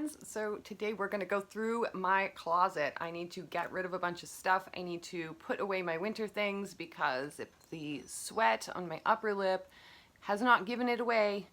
friends. So today we're going to go through my closet. I need to get rid of a bunch of stuff. I need to put away my winter things because if the sweat on my upper lip has not given it away,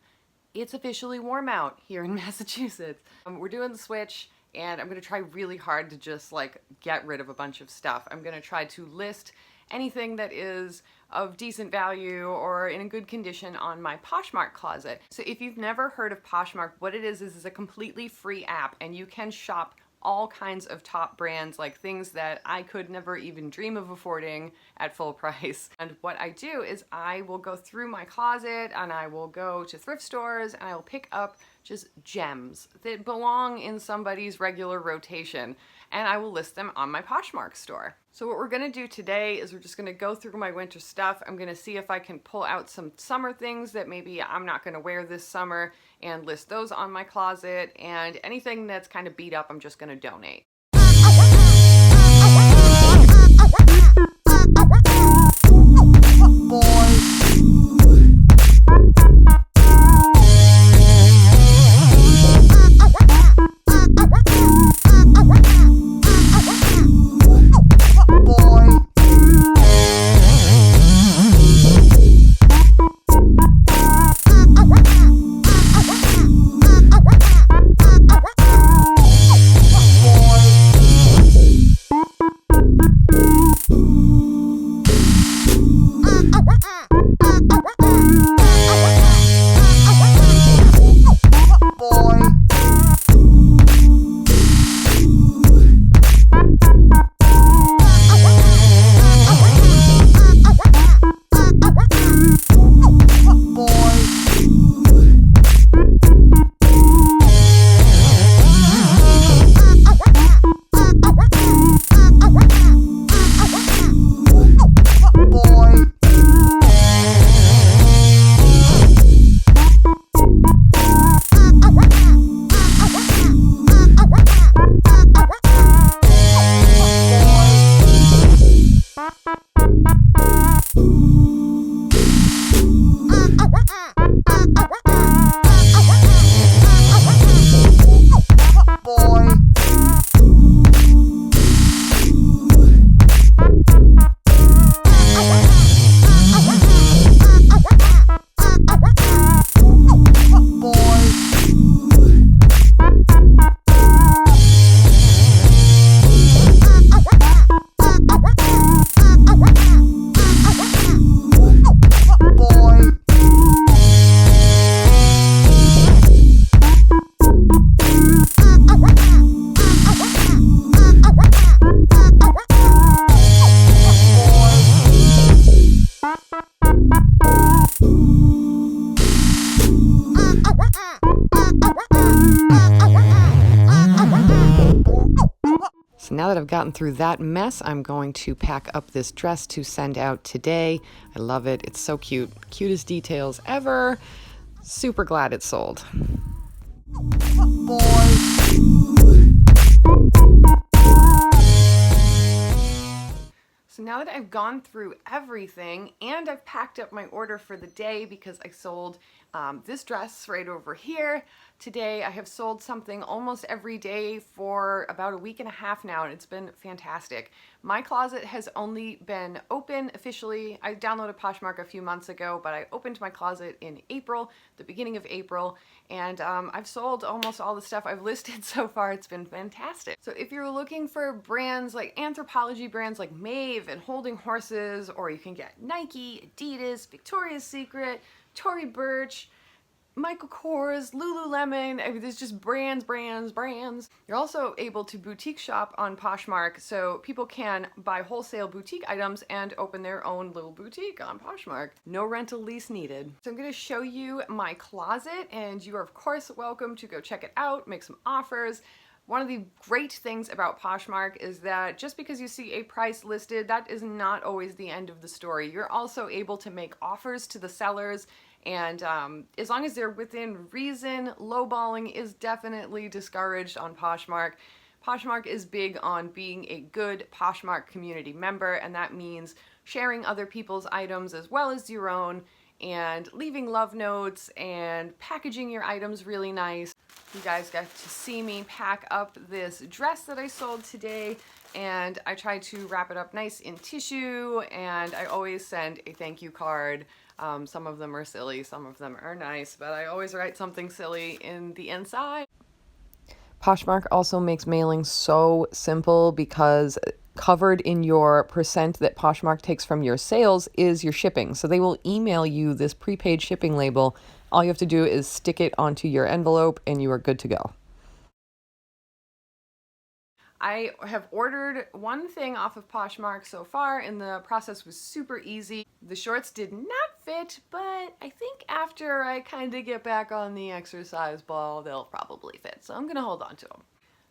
it's officially warm out here in Massachusetts. We're doing the switch and I'm going to try really hard to just like get rid of a bunch of stuff. I'm going to try to list anything that is of decent value or in a good condition on my Poshmark closet. So if you've never heard of Poshmark, what it is a completely free app and you can shop all kinds of top brands, like things that I could never even dream of affording at full price. And what I do is I will go through my closet and I will go to thrift stores and I will pick up just gems that belong in somebody's regular rotation and I will list them on my Poshmark store. So what we're gonna do today is we're just gonna go through my winter stuff. I'm gonna see if I can pull out some summer things that maybe I'm not gonna wear this summer and list those on my closet, and anything that's kind of beat up, I'm just gonna donate. So now that I've gotten through that mess, I'm going to pack up this dress to send out today. I love it. It's so cute. Cutest details ever. Super glad it's sold. So now that I've gone through everything and I've packed up my order for the day because I sold this dress right over here. Today I have sold something almost every day for about a week and a half now, and it's been fantastic. My closet has only been open officially. I downloaded Poshmark a few months ago, but I opened my closet in April, the beginning of April, and I've sold almost all the stuff I've listed so far. It's been fantastic. So if you're looking for brands like Anthropologie brands like Maeve and Holding Horses, or you can get Nike, Adidas, Victoria's Secret, Tory Burch, Michael Kors, Lululemon. I mean, there's just brands. You're also able to boutique shop on Poshmark, so people can buy wholesale boutique items and open their own little boutique on Poshmark. No rental lease needed. So I'm going to show you my closet, and you are of course welcome to go check it out, make some offers. One of the great things about Poshmark is that just because you see a price listed, that is not always the end of the story. You're also able to make offers to the sellers, and as long as they're within reason, lowballing is definitely discouraged on Poshmark. Poshmark is big on being a good Poshmark community member, and that means sharing other people's items as well as your own, and leaving love notes and packaging your items really nice. You guys got to see me pack up this dress that I sold today, and I tried to wrap it up nice in tissue, and I always send a thank you card. Some of them are silly, some of them are nice, but I always write something silly in the inside. Poshmark also makes mailing so simple because covered in your percent that Poshmark takes from your sales is your shipping. So they will email you this prepaid shipping label. All you have to do is stick it onto your envelope and you are good to go. I have ordered one thing off of Poshmark so far, and the process was super easy. The shorts did not fit, but I think after I kind of get back on the exercise ball, they'll probably fit. So I'm gonna hold on to them.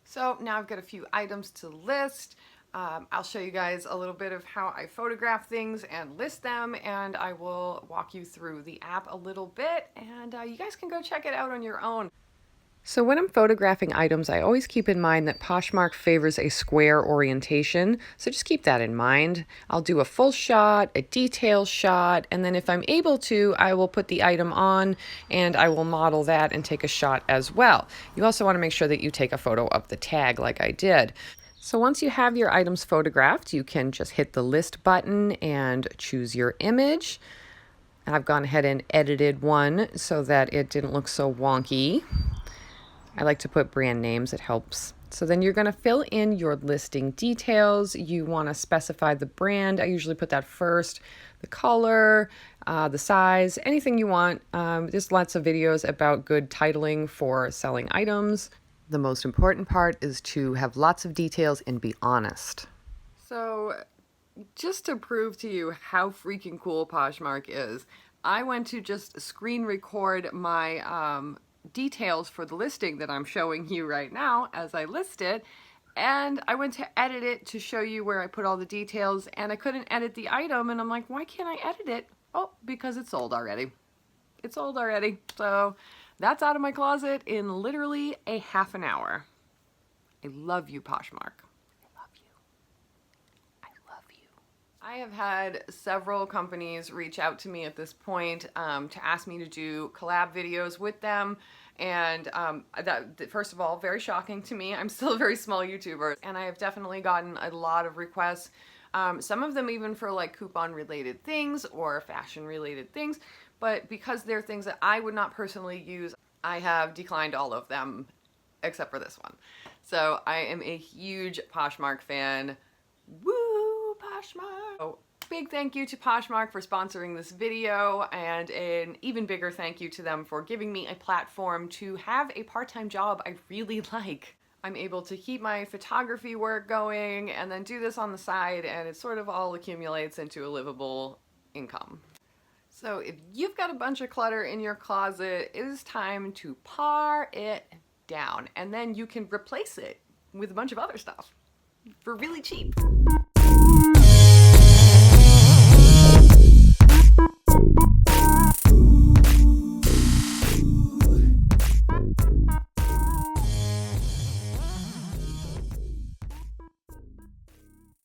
So now I've got a few items to list. I'll show you guys a little bit of how I photograph things and list them, and I will walk you through the app a little bit, and you guys can go check it out on your own. So when I'm photographing items, I always keep in mind that Poshmark favors a square orientation, so just keep that in mind. I'll do a full shot, a detail shot, and then if I'm able to, I will put the item on and I will model that and take a shot as well. You also want to make sure that you take a photo of the tag like I did. So once you have your items photographed, you can just hit the list button and choose your image. I've gone ahead and edited one so that it didn't look so wonky. I like to put brand names, it helps. So then you're going to fill in your listing details. You want to specify the brand. I usually put that first, the color, the size, anything you want. There's lots of videos about good titling for selling items. The most important part is to have lots of details and be honest. So just to prove to you how freaking cool Poshmark is, I went to just screen record my details for the listing that I'm showing you right now as I list it, and I went to edit it to show you where I put all the details, and I couldn't edit the item, and I'm like, why can't I edit it? Oh, because it's sold already. It's sold already. So that's out of my closet in literally a half an hour. I love you, Poshmark. I have had several companies reach out to me at this point to ask me to do collab videos with them, and that, first of all, very shocking to me. I'm still a very small YouTuber, and I have definitely gotten a lot of requests, some of them even for like coupon related things or fashion related things, but because they're things that I would not personally use, I have declined all of them except for this one. So I am a huge Poshmark fan. Woo, Poshmark! So, big thank you to Poshmark for sponsoring this video, and an even bigger thank you to them for giving me a platform to have a part-time job I really like. I'm able to keep my photography work going and then do this on the side, and it sort of all accumulates into a livable income. So if you've got a bunch of clutter in your closet, it is time to pare it down, and then you can replace it with a bunch of other stuff for really cheap.